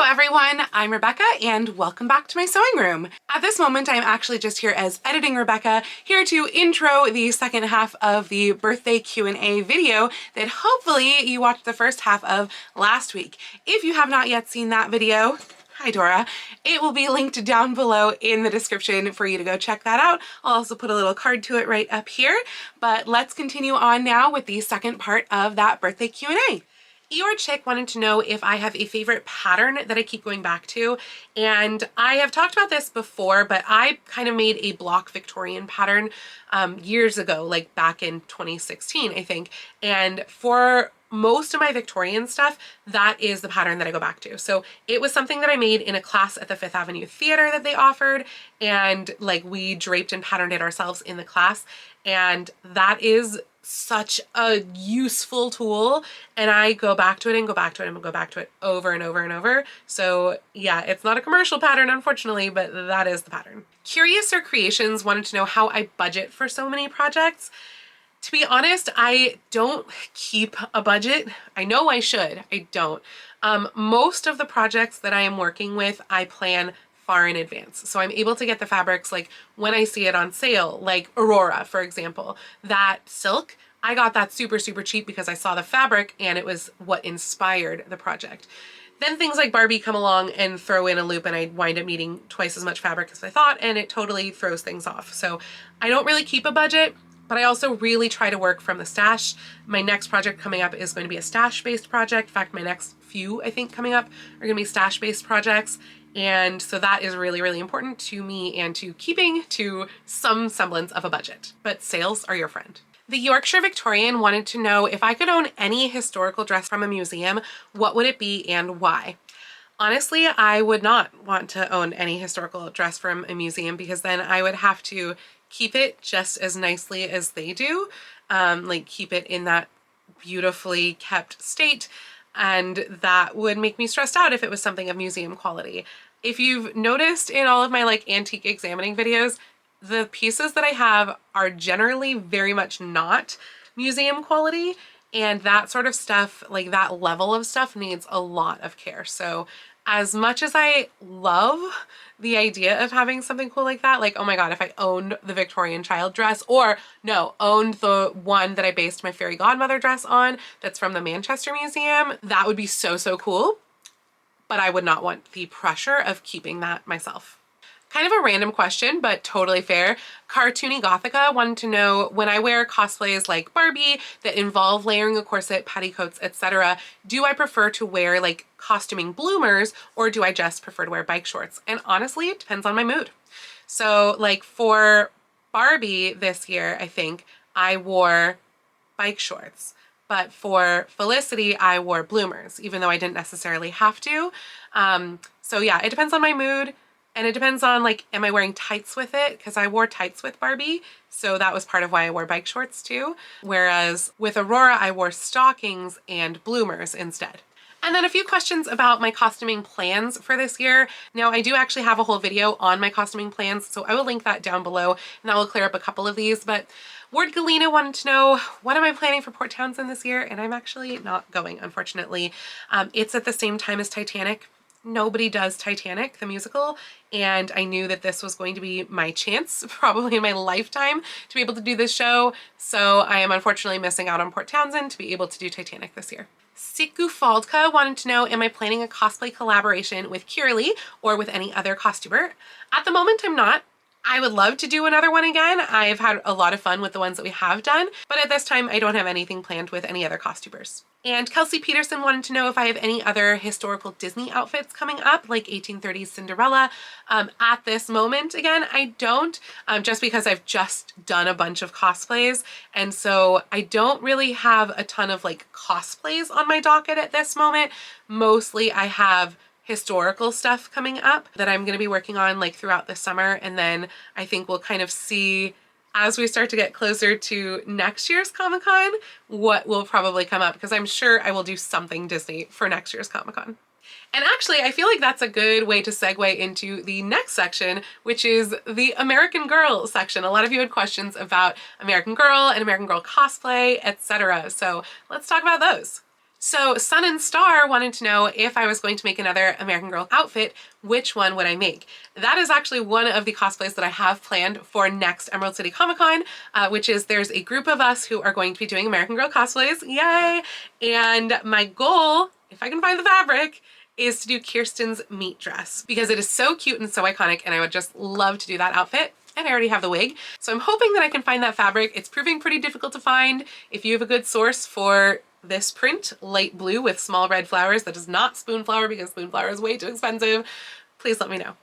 everyone, I'm Rebecca and welcome back to my sewing room. At this moment, I'm actually just here as editing Rebecca, here to intro the second half of the birthday Q&A video that hopefully you watched the first half of last week. If you have not yet seen that video, hi Dora, it will be linked down below in the description for you to go check that out. I'll also put a little card to it right up here, but let's continue on now with the second part of that birthday Q&A. Eeyore Chick wanted to know if I have a favorite pattern that I keep going back to, and I have talked about this before, but I kind of made a block Victorian pattern years ago, like back in 2016, I think, and for most of my Victorian stuff, that is the pattern that I go back to. So it was something that I made in a class at the Fifth Avenue Theater that they offered, and like we draped and patterned it ourselves in the class, and that is such a useful tool, and I go back to it and go back to it and go back to it over and over and over. So yeah, it's not a commercial pattern, unfortunately, but that is the pattern. Curious Or Creations wanted to know how I budget for so many projects. To be honest, I don't keep a budget. I know I should, I don't. Most of the projects that I am working with, I plan far in advance. So I'm able to get the fabrics like when I see it on sale, like Aurora, for example. That silk, I got that super, super cheap because I saw the fabric and it was what inspired the project. Then things like Barbie come along and throw in a loop and I wind up needing twice as much fabric as I thought, and it totally throws things off. So I don't really keep a budget, but I also really try to work from the stash. My next project coming up is going to be a stash-based project. In fact, my next few, I think, coming up are gonna be stash-based projects. And so that is really, really important to me and to keeping to some semblance of a budget. But sales are your friend. The Yorkshire Victorian wanted to know if I could own any historical dress from a museum, what would it be and why? Honestly, I would not want to own any historical dress from a museum because then I would have to keep it just as nicely as they do, like keep it in that beautifully kept state, and that would make me stressed out if it was something of museum quality. If you've noticed in all of my like antique examining videos, the pieces that I have are generally very much not museum quality, and that sort of stuff, like that level of stuff, needs a lot of care. So as much as I love the idea of having something cool like that, like, oh my God, if I owned the Victorian child dress, or no, owned the one that I based my fairy godmother dress on, that's from the Manchester Museum, that would be so, so cool. But I would not want the pressure of keeping that myself. Kind of a random question, but totally fair. Cartoony Gothica wanted to know, when I wear cosplays like Barbie that involve layering a corset, petticoats, etc., do I prefer to wear like costuming bloomers, or do I just prefer to wear bike shorts? And honestly, it depends on my mood. So like for Barbie this year, I think I wore bike shorts. But for Felicity, I wore bloomers, even though I didn't necessarily have to. So yeah, it depends on my mood. And it depends on like, am I wearing tights with it? Because I wore tights with Barbie, so that was part of why I wore bike shorts too. Whereas with Aurora, I wore stockings and bloomers instead. And then a few questions about my costuming plans for this year. Now, I do actually have a whole video on my costuming plans, so I will link that down below and that will clear up a couple of these. But Ward Galena wanted to know, what am I planning for Port Townsend this year? And I'm actually not going, unfortunately. It's at the same time as Titanic. Nobody does Titanic, the musical, and I knew that this was going to be my chance, probably in my lifetime, to be able to do this show, so I am unfortunately missing out on Port Townsend to be able to do Titanic this year. Siku Faldka wanted to know, am I planning a cosplay collaboration with Kiralee or with any other costumer? At the moment, I'm not. I would love to do another one again. I've had a lot of fun with the ones that we have done, but at this time I don't have anything planned with any other costumers. And Kelsey Peterson wanted to know if I have any other historical Disney outfits coming up, like 1830s Cinderella. At this moment, again, I don't, just because I've just done a bunch of cosplays, and so I don't really have a ton of like cosplays on my docket at this moment. Mostly I have historical stuff coming up that I'm going to be working on like throughout the summer, and then I think we'll kind of see as we start to get closer to next year's Comic-Con what will probably come up, because I'm sure I will do something Disney for next year's Comic-Con. And actually, I feel like that's a good way to segue into the next section, which is the American Girl section. A lot of you had questions about American Girl and American Girl cosplay, etc. So let's talk about those. So Sun and Star wanted to know if I was going to make another American Girl outfit, which one would I make? That is actually one of the cosplays that I have planned for next Emerald City Comic Con, which is there's a group of us who are going to be doing American Girl cosplays, yay! And my goal, if I can find the fabric, is to do Kirsten's meat dress because it is so cute and so iconic, and I would just love to do that outfit. And I already have the wig. So I'm hoping that I can find that fabric. It's proving pretty difficult to find. If you have a good source for this print, light blue with small red flowers that is not spoonflower because spoonflower is way too expensive, please let me know.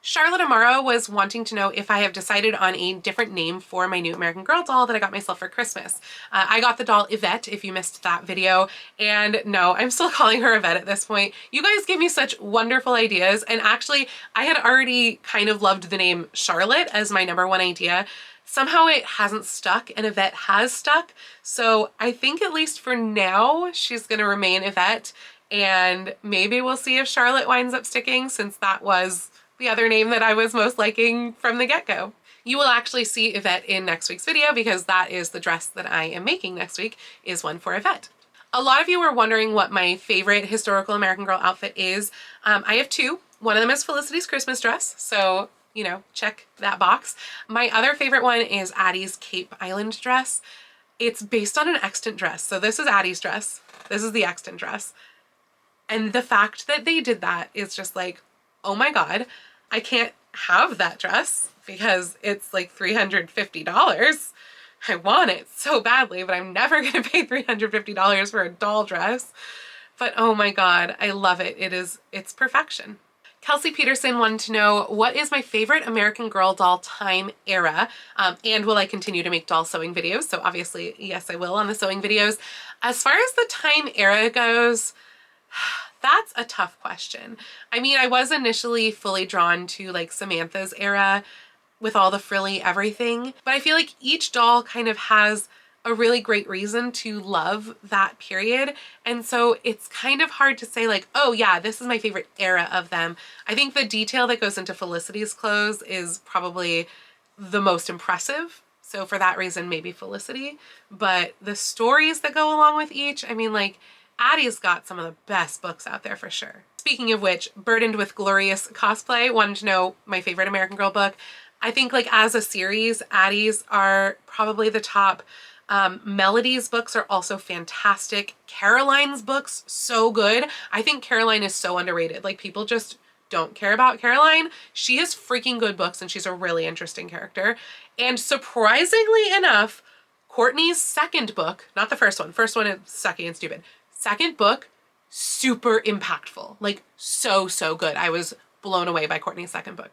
Charlotte Amaro was wanting to know if I have decided on a different name for my new American Girl doll that I got myself for Christmas. I got the doll Yvette, if you missed that video, and no, I'm still calling her Yvette at this point. You guys give me such wonderful ideas, and actually I had already kind of loved the name Charlotte as my #1 idea. Somehow it hasn't stuck and Yvette has stuck, so I think at least for now she's gonna remain Yvette, and maybe we'll see if Charlotte winds up sticking since that was the other name that I was most liking from the get-go. You will actually see Yvette in next week's video because that is the dress that I am making next week, is one for Yvette. A lot of you were wondering what my favorite historical American Girl outfit is. I have two. One of them is Felicity's Christmas dress, so you know, check that box. My other favorite one is Addie's Cape Island dress. It's based on an extant dress. So this is Addie's dress. This is the extant dress. And the fact that they did that is just like, oh my God, I can't have that dress because it's like $350. I want it so badly, but I'm never gonna pay $350 for a doll dress. But oh my God, I love it. It's perfection. Kelsey Peterson wanted to know, what is my favorite American Girl doll time era? And will I continue to make doll sewing videos? So obviously, yes, I will on the sewing videos. As far as the time era goes, that's a tough question. I mean, I was initially fully drawn to like Samantha's era with all the frilly everything, but I feel like each doll kind of has a really great reason to love that period. And so it's kind of hard to say like, oh yeah, this is my favorite era of them. I think the detail that goes into Felicity's clothes is probably the most impressive. So for that reason, maybe Felicity, but the stories that go along with each, I mean, like Addie's got some of the best books out there for sure. Speaking of which, Burdened with Glorious Cosplay wanted to know my favorite American Girl book. I think like as a series, Addie's are probably the top. Melody's books are also fantastic. Caroline's books, so good. I think Caroline is so underrated. Like people just don't care about Caroline. She has freaking good books and she's a really interesting character. And surprisingly enough, Courtney's second book, not the first one is sucky and stupid. Second book, super impactful, like so good. I was blown away by Courtney's second book.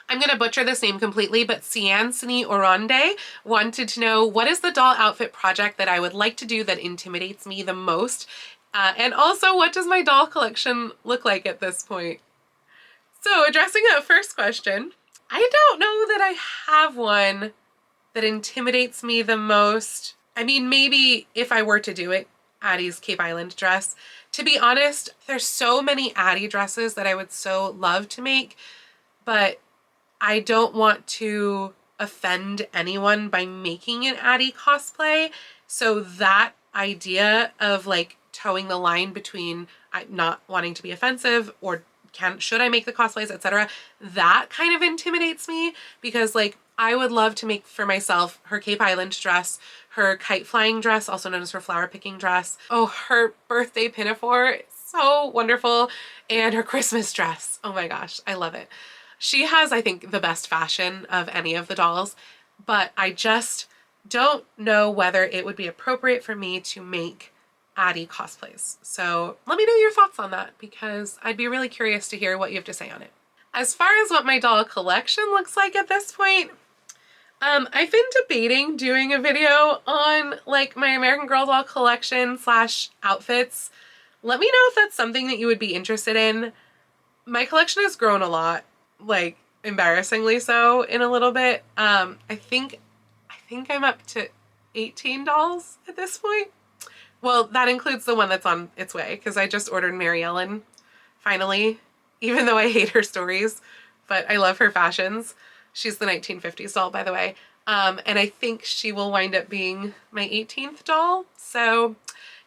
I'm gonna butcher this name completely, but Ciancini Oronde wanted to know, what is the doll outfit project that I would like to do that intimidates me the most? And also, what does my doll collection look like at this point? So addressing that first question, I don't know that I have one that intimidates me the most. I mean, maybe if I were to do it, Addie's Cape Island dress. To be honest, there's so many Addie dresses that I would so love to make, but I don't want to offend anyone by making an Addie cosplay. So that idea of like towing the line between not wanting to be offensive or should I make the cosplays, etc., that kind of intimidates me because like I would love to make for myself her Cape Island dress, her kite flying dress, also known as her flower picking dress. Oh, her birthday pinafore, so wonderful. And her Christmas dress. Oh my gosh, I love it. She has, I think, the best fashion of any of the dolls, but I just don't know whether it would be appropriate for me to make Addie cosplays. So let me know your thoughts on that because I'd be really curious to hear what you have to say on it. As far as what my doll collection looks like at this point, I've been debating doing a video on like my American Girl doll collection / outfits. Let me know if that's something that you would be interested in. My collection has grown a lot, like embarrassingly so in a little bit. I think I'm up to 18 dolls at this point. Well, that includes the one that's on its way because I just ordered Mary Ellen finally, even though I hate her stories, but I love her fashions. She's the 1950s doll, by the way. And I think she will wind up being my 18th doll. So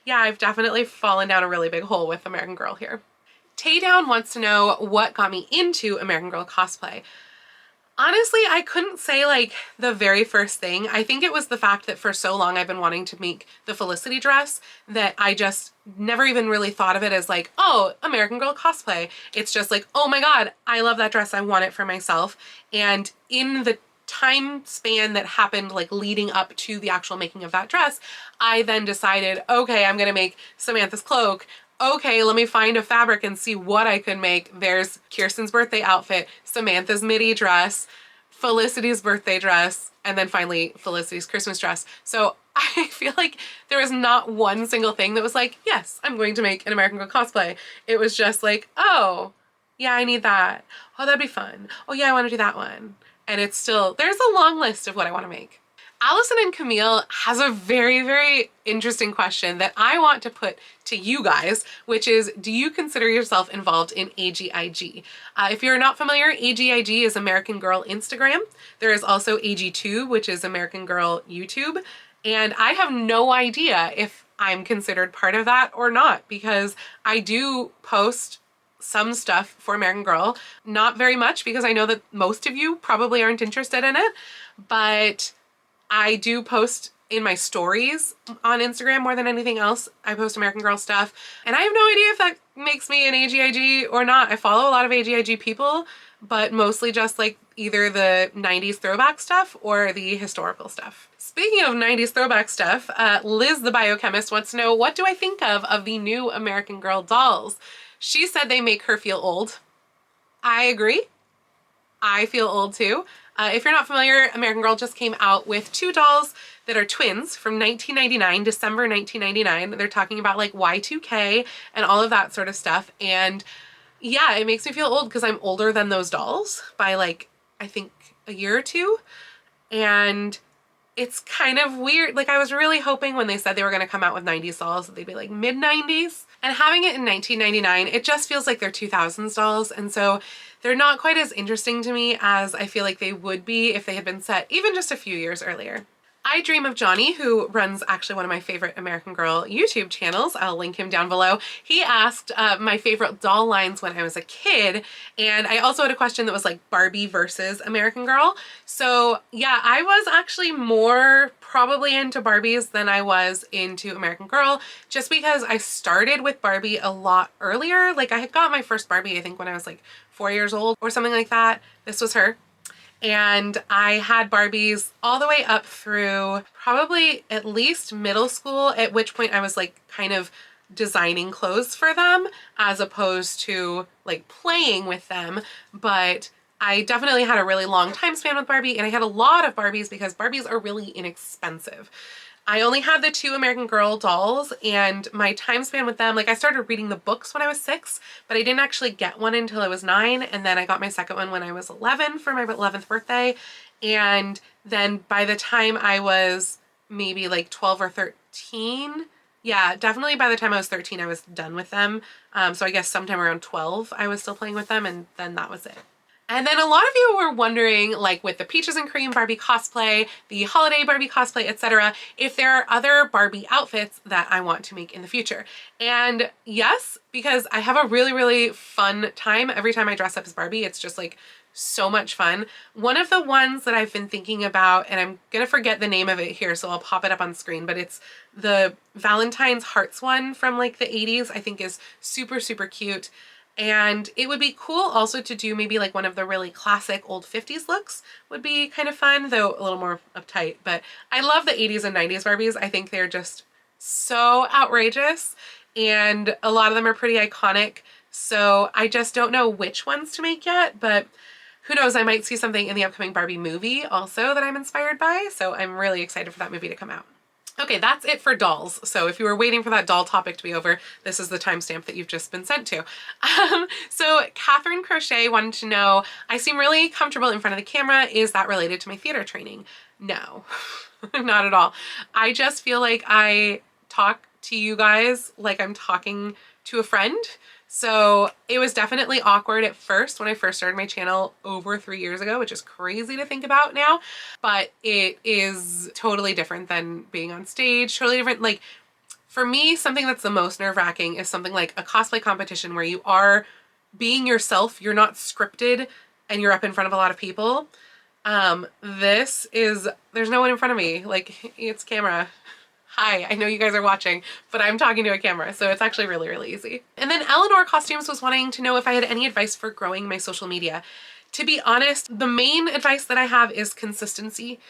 Yeah, I've definitely fallen down a really big hole with American Girl here. Taydown wants to know what got me into American Girl cosplay. Honestly, I couldn't say like the very first thing. I think it was the fact that for so long I've been wanting to make the Felicity dress that I just never even really thought of it as like, oh, American Girl cosplay. It's just like, oh my God, I love that dress. I want it for myself. And in the time span that happened like leading up to the actual making of that dress, I then decided, okay, I'm gonna make Samantha's cloak. Okay, let me find a fabric and see what I can make. There's Kirsten's birthday outfit, Samantha's midi dress, Felicity's birthday dress, and then finally Felicity's Christmas dress. So I feel like there was not one single thing that was like, yes, I'm going to make an American Girl cosplay. It was just like, oh, yeah, I need that. Oh, that'd be fun. Oh yeah, I want to do that one. And it's still, there's a long list of what I want to make. Allison and Camille has a very, very interesting question that I want to put to you guys, which is, do you consider yourself involved in AGIG? If you're not familiar, AGIG is American Girl Instagram. There is also AG2, which is American Girl YouTube. And I have no idea if I'm considered part of that or not, because I do post some stuff for American Girl, not very much because I know that most of you probably aren't interested in it, but I do post in my stories on Instagram more than anything else. I post American Girl stuff, and I have no idea if that makes me an AGIG or not. I follow a lot of AGIG people, but mostly just like either the 90s throwback stuff or the historical stuff. Speaking of 90s throwback stuff, Liz the biochemist wants to know, what do I think of the new American Girl dolls? She said they make her feel old. I agree. I feel old too. If you're not familiar, American Girl just came out with 2 dolls that are twins from 1999, December 1999. They're talking about like Y2K and all of that sort of stuff. And yeah, it makes me feel old because I'm older than those dolls by like, I think a year or two. And it's kind of weird. Like I was really hoping when they said they were going to come out with 90s dolls that they'd be like mid 90s, and having it in 1999, it just feels like they're 2000s dolls. And so they're not quite as interesting to me as I feel like they would be if they had been set even just a few years earlier. I Dream of Johnny, who runs actually one of my favorite American Girl YouTube channels, I'll link him down below. He asked my favorite doll lines when I was a kid, and I also had a question that was like Barbie versus American Girl. So yeah, I was actually more probably into Barbies than I was into American Girl, just because I started with Barbie a lot earlier. Like I had got my first Barbie, I think when I was like 4 years old or something like that. This was her. And I had Barbies all the way up through probably at least middle school, at which point I was like kind of designing clothes for them as opposed to like playing with them. But I definitely had a really long time span with Barbie, and I had a lot of Barbies because Barbies are really inexpensive. I only had the 2 American Girl dolls, and my time span with them, like I started reading the books when I was 6, but I didn't actually get one until I was 9, and then I got my second one when I was 11 for my 11th birthday. And then by the time I was maybe like 12 or 13, yeah, definitely by the time I was 13, I was done with them. So I guess sometime around 12, I was still playing with them, and then that was it. And then a lot of you were wondering, like with the Peaches and Cream Barbie cosplay, the holiday Barbie cosplay, etc., if there are other Barbie outfits that I want to make in the future. And yes, because I have a really, really fun time every time I dress up as Barbie. It's just like so much fun. One of the ones that I've been thinking about, and I'm gonna forget the name of it here, so I'll pop it up on screen, but it's the Valentine's Hearts one from like the 80s, I think is super, super cute. And it would be cool also to do maybe like one of the really classic old 50s looks would be kind of fun, though a little more uptight. But I love the 80s and 90s Barbies. I think they're just so outrageous, and a lot of them are pretty iconic. So I just don't know which ones to make yet, but who knows, I might see something in the upcoming Barbie movie also that I'm inspired by. So I'm really excited for that movie to come out. Okay, that's it for dolls. So if you were waiting for that doll topic to be over, this is the timestamp that you've just been sent to. So Catherine Crochet wanted to know, I seem really comfortable in front of the camera. Is that related to my theater training? No, not at all. I just feel like I talk to you guys like I'm talking to a friend. So it was definitely awkward at first when I first started my channel over 3 years ago, which is crazy to think about now, but it is totally different than being on stage, totally different. Like For me, something that's the most nerve-wracking is something like a cosplay competition where you are being yourself, you're not scripted, and you're up in front of a lot of people. There's no one in front of me. Like, it's camera. Hi, I know you guys are watching, but I'm talking to a camera, so it's actually really, really easy. And then Eleanor Costumes was wanting to know if I had any advice for growing my social media. To be honest, the main advice that I have is consistency.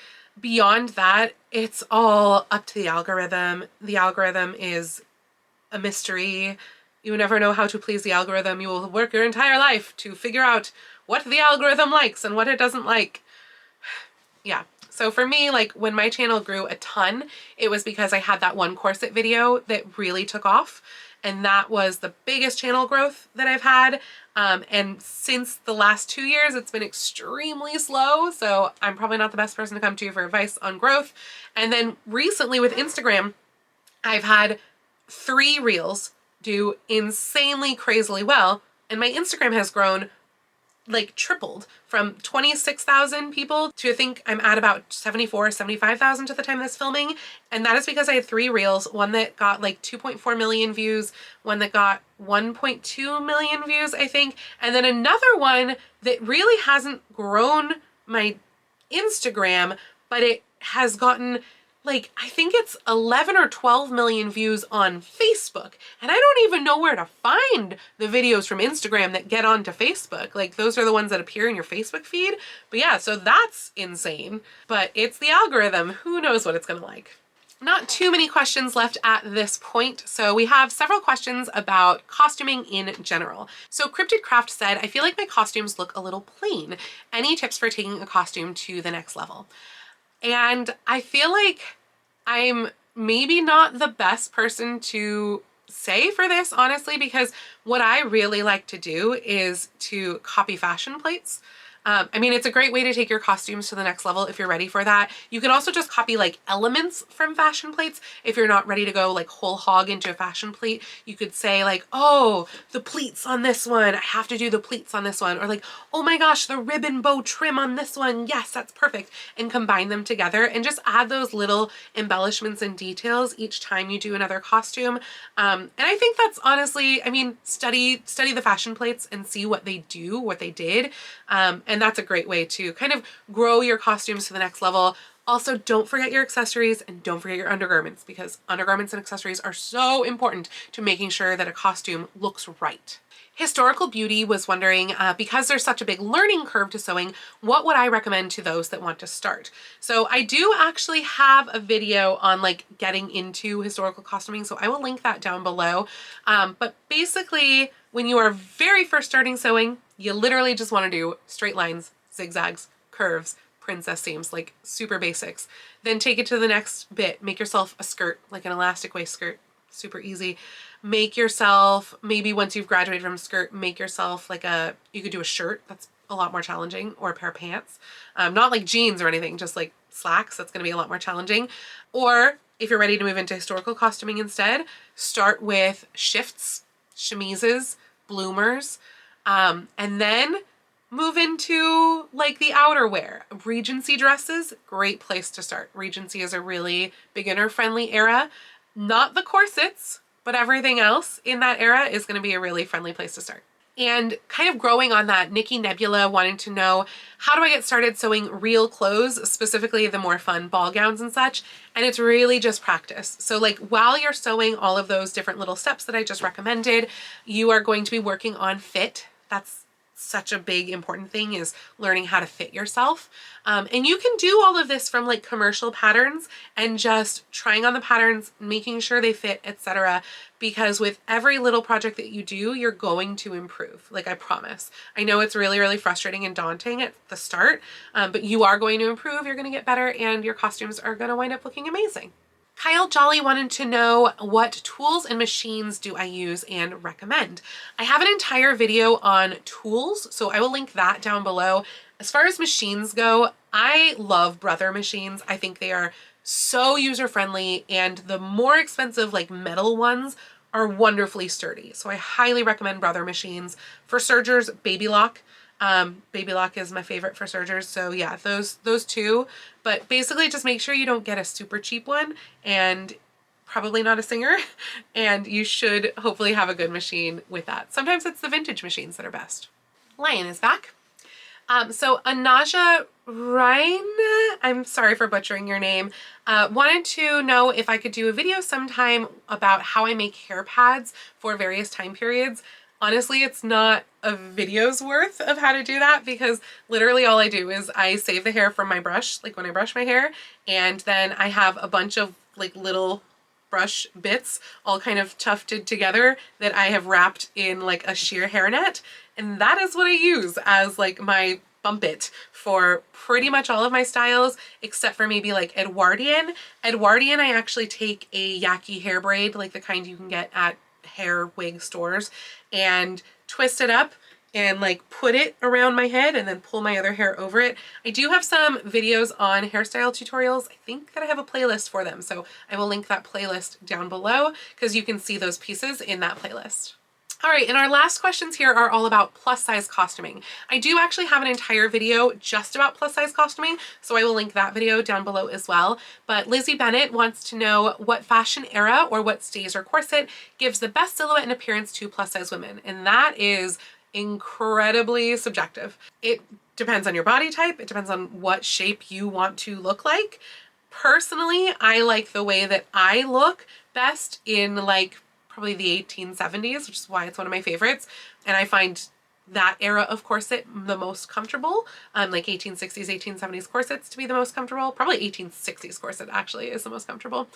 Beyond that, it's all up to the algorithm. The algorithm is a mystery. You will never know how to please the algorithm. You will work your entire life to figure out what the algorithm likes and what it doesn't like. Yeah. So for me, like when my channel grew a ton, it was because I had that one corset video that really took off. And that was the biggest channel growth that I've had. And since the last 2 years, it's been extremely slow. So I'm probably not the best person to come to for advice on growth. And then recently with Instagram, I've had 3 reels do insanely crazily well. And my Instagram has grown like tripled from 26,000 people to I think I'm at about 74, 75,000 at the time of this filming. And that is because I had 3 reels, one that got like 2.4 million views, one that got 1.2 million views, I think, and then another one that really hasn't grown my Instagram, but it has gotten like, I think it's 11 or 12 million views on Facebook. And I don't even know where to find the videos from Instagram that get onto Facebook. Like, those are the ones that appear in your Facebook feed. But yeah, so that's insane. But it's the algorithm. Who knows what it's gonna like? Not too many questions left at this point. So we have several questions about costuming in general. So Cryptid Craft said, I feel like my costumes look a little plain. Any tips for taking a costume to the next level? And I feel like I'm maybe not the best person to say for this, honestly, because what I really like to do is to copy fashion plates. I mean, it's a great way to take your costumes to the next level if you're ready for that. You can also just copy like elements from fashion plates. If you're not ready to go like whole hog into a fashion plate, you could say like, oh, the pleats on this one, I have to do the pleats on this one. Or like, oh my gosh, the ribbon bow trim on this one. Yes, that's perfect. And combine them together and just add those little embellishments and details each time you do another costume. And I think that's honestly, I mean, study the fashion plates and see what they do, what they did. And that's a great way to kind of grow your costumes to the next level. Also, don't forget your accessories and don't forget your undergarments, because undergarments and accessories are so important to making sure that a costume looks right. Historical Beauty was wondering, because there's such a big learning curve to sewing, what would I recommend to those that want to start? So I do actually have a video on like getting into historical costuming, so I will link that down below. But basically, when you are very first starting sewing, you literally just want to do straight lines, zigzags, curves, princess seams, like super basics. Then take it to the next bit. Make yourself a skirt, like an elastic waist skirt, super easy. Make yourself, maybe once you've graduated from skirt, make yourself like you could do a shirt. That's a lot more challenging, or a pair of pants. Not like jeans or anything, just like slacks. That's gonna be a lot more challenging. Or if you're ready to move into historical costuming instead, start with shifts, chemises, bloomers, and then move into like the outerwear. Regency dresses, great place to start. Regency is a really beginner friendly era. Not the corsets, but everything else in that era is going to be a really friendly place to start. And kind of growing on that, Nikki Nebula wanted to know, how do I get started sewing real clothes, specifically the more fun ball gowns and such? And it's really just practice. So like while you're sewing all of those different little steps that I just recommended, you are going to be working on fit. That's such a big important thing, is learning how to fit yourself. And you can do all of this from like commercial patterns and just trying on the patterns, making sure they fit, etc. Because with every little project that you do, you're going to improve. Like, I promise. I know it's really, really frustrating and daunting at the start, but you are going to improve, you're going to get better, and your costumes are going to wind up looking amazing. Kyle Jolly wanted to know, what tools and machines do I use and recommend? I have an entire video on tools, so I will link that down below. As far as machines go, I love Brother machines. I think they are so user-friendly, and the more expensive like metal ones are wonderfully sturdy. So I highly recommend Brother machines. For sergers, Baby Lock. Baby Lock is my favorite for sergers. So yeah, those two. But basically just make sure you don't get a super cheap one, and probably not a singer, and you should hopefully have a good machine with that. Sometimes it's the vintage machines that are best. Lion is back. So Anaja Ryan, I'm sorry for butchering your name, wanted to know if I could do a video sometime about how I make hair pads for various time periods. Honestly, it's not a video's worth of how to do that, because literally all I do is I save the hair from my brush, like when I brush my hair, and then I have a bunch of like little brush bits all kind of tufted together that I have wrapped in like a sheer hairnet, and that is what I use as like my bump it for pretty much all of my styles, except for maybe like Edwardian. Edwardian, I actually take a yaki hair braid, like the kind you can get at hair wig stores, and twist it up and like put it around my head and then pull my other hair over it. I do have some videos on hairstyle tutorials. I think that I have a playlist for them, so I will link that playlist down below because you can see those pieces in that playlist. All right, and our last questions here are all about plus size costuming. I do actually have an entire video just about plus size costuming, so I will link that video down below as well. But Lizzie Bennett wants to know what fashion era or what stays or corset gives the best silhouette and appearance to plus size women, and that is incredibly subjective. It depends on your body type. It depends on what shape you want to look like. Personally, I like the way that I look best in like probably the 1870s, which is why it's one of my favorites. And I find that era of corset the most comfortable, like 1860s, 1870s corsets to be the most comfortable. Probably 1860s corset actually is the most comfortable.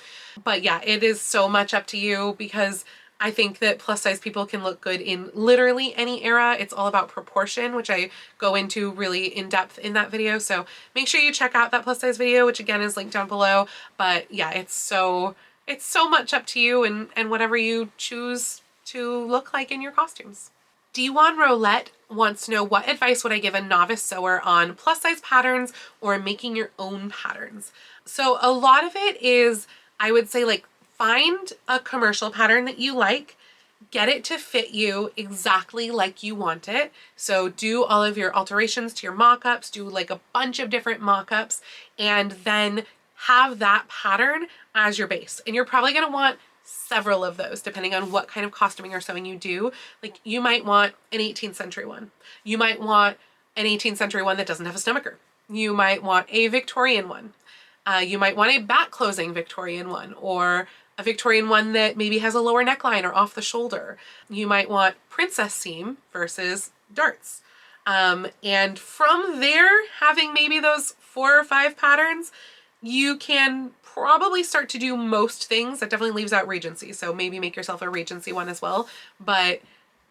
But yeah, it is so much up to you, because I think that plus size people can look good in literally any era. It's all about proportion, which I go into really in depth in that video. So make sure you check out that plus size video, which again is linked down below. But yeah, it's so much up to you and whatever you choose to look like in your costumes. D1 Roulette wants to know, what advice would I give a novice sewer on plus size patterns or making your own patterns? So a lot of it is, I would say, like, find a commercial pattern that you like, get it to fit you exactly like you want it. So do all of your alterations to your mock-ups, do like a bunch of different mock-ups, and then have that pattern as your base. And you're probably gonna want several of those depending on what kind of costuming or sewing you do. Like, you might want an 18th century one. You might want an 18th century one that doesn't have a stomacher. You might want a Victorian one. You might want a back closing Victorian one, or a Victorian one that maybe has a lower neckline or off the shoulder. You might want princess seam versus darts. And from there, having maybe those 4 or 5 patterns, you can probably start to do most things. That definitely leaves out Regency, so maybe make yourself a Regency one as well. But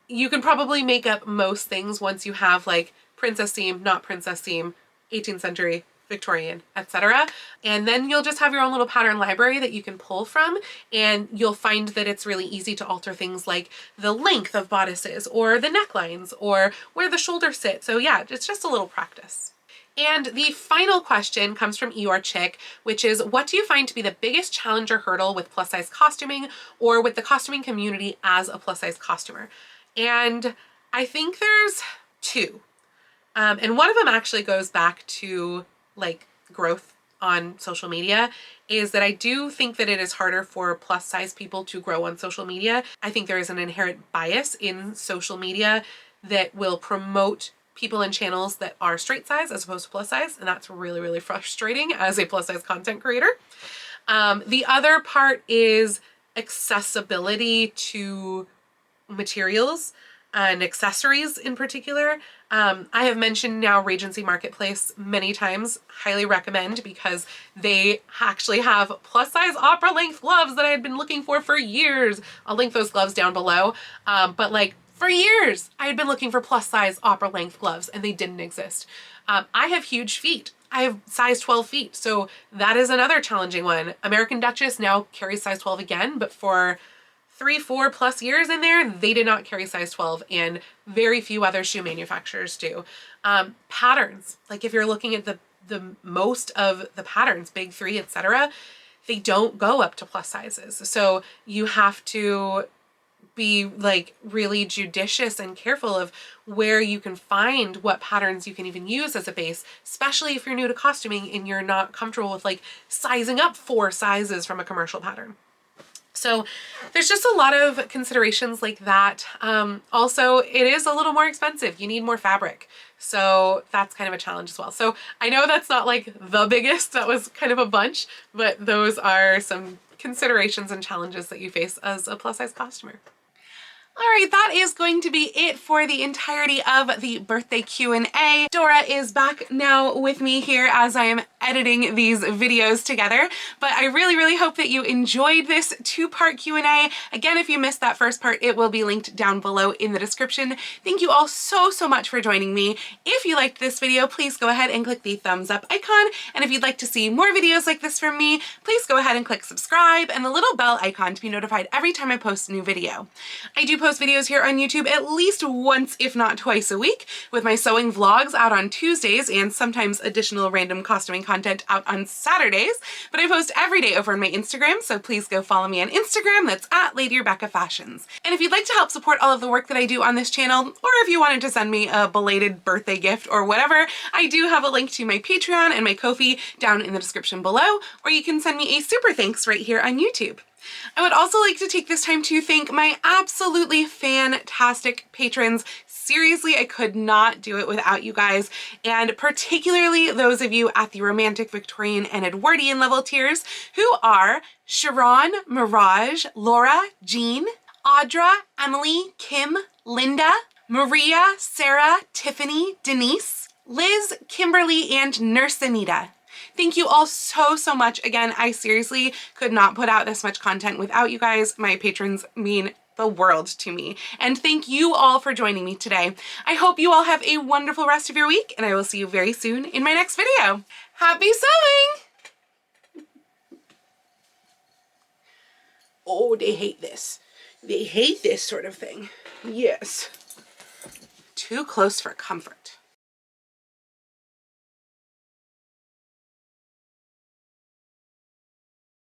you can probably make up most things once you have like princess seam, not princess seam, 18th century, Victorian, etc. And then you'll just have your own little pattern library that you can pull from, and you'll find that it's really easy to alter things like the length of bodices or the necklines or where the shoulders sit. So yeah, it's just a little practice. And the final question comes from Eeyore Chick, which is, what do you find to be the biggest challenge or hurdle with plus size costuming or with the costuming community as a plus size costumer? And I think there's 2. And one of them actually goes back to like growth on social media, is that I do think that it is harder for plus size people to grow on social media. I think there is an inherent bias in social media that will promote people in channels that are straight size as opposed to plus size, and that's really, really frustrating as a plus size content creator. The other part is accessibility to materials and accessories in particular. I have mentioned now Regency Marketplace many times, highly recommend, because they actually have plus size opera length gloves that I had been looking for years. I'll link those gloves down below. But like, for years I had been looking for plus size opera length gloves and they didn't exist. I have huge feet. I have size 12 feet. So that is another challenging one. American Duchess now carries size 12 again, but for 3-4 plus years in there, they did not carry size 12, and very few other shoe manufacturers do. Patterns, like if you're looking at the most of the patterns, big 3, etc., they don't go up to plus sizes. So you have to be like really judicious and careful of where you can find what patterns you can even use as a base, especially if you're new to costuming and you're not comfortable with like sizing up 4 sizes from a commercial pattern. So there's just a lot of considerations like that. Also, it is a little more expensive. You need more fabric. So that's kind of a challenge as well. So I know that's not like the biggest, that was kind of a bunch, but those are some considerations and challenges that you face as a plus size costumer. All right, that is going to be it for the entirety of the birthday Q&A. Dora is back now with me here as I am editing these videos together, but I really hope that you enjoyed this two-part Q&A. Again, if you missed that first part, it will be linked down below in the description. Thank you all so much for joining me. If you liked this video, please go ahead and click the thumbs up icon, and if you'd like to see more videos like this from me, please go ahead and click subscribe and the little bell icon to be notified every time I post a new video. I do post videos here on YouTube at least once, if not twice a week, with my sewing vlogs out on Tuesdays and sometimes additional random costuming content out on Saturdays, but I post every day over on my Instagram, so please go follow me on Instagram. That's at Lady Rebecca Fashions. And if you'd like to help support all of the work that I do on this channel, or if you wanted to send me a belated birthday gift or whatever, I do have a link to my Patreon and my Ko-fi down in the description below, or you can send me a super thanks right here on YouTube. I would also like to take this time to thank my absolutely fantastic patrons. Seriously, I could not do it without you guys, and particularly those of you at the Romantic, Victorian, and Edwardian level tiers, who are Sharon, Mirage, Laura, Jean, Audra, Emily, Kim, Linda, Maria, Sarah, Tiffany, Denise, Liz, Kimberly, and Nurse Anita. Thank you all so much. Again, I seriously could not put out this much content without you guys. My patrons mean the world to me. And thank you all for joining me today. I hope you all have a wonderful rest of your week, and I will see you very soon in my next video. Happy sewing! Oh, they hate this. They hate this sort of thing. Yes. Too close for comfort.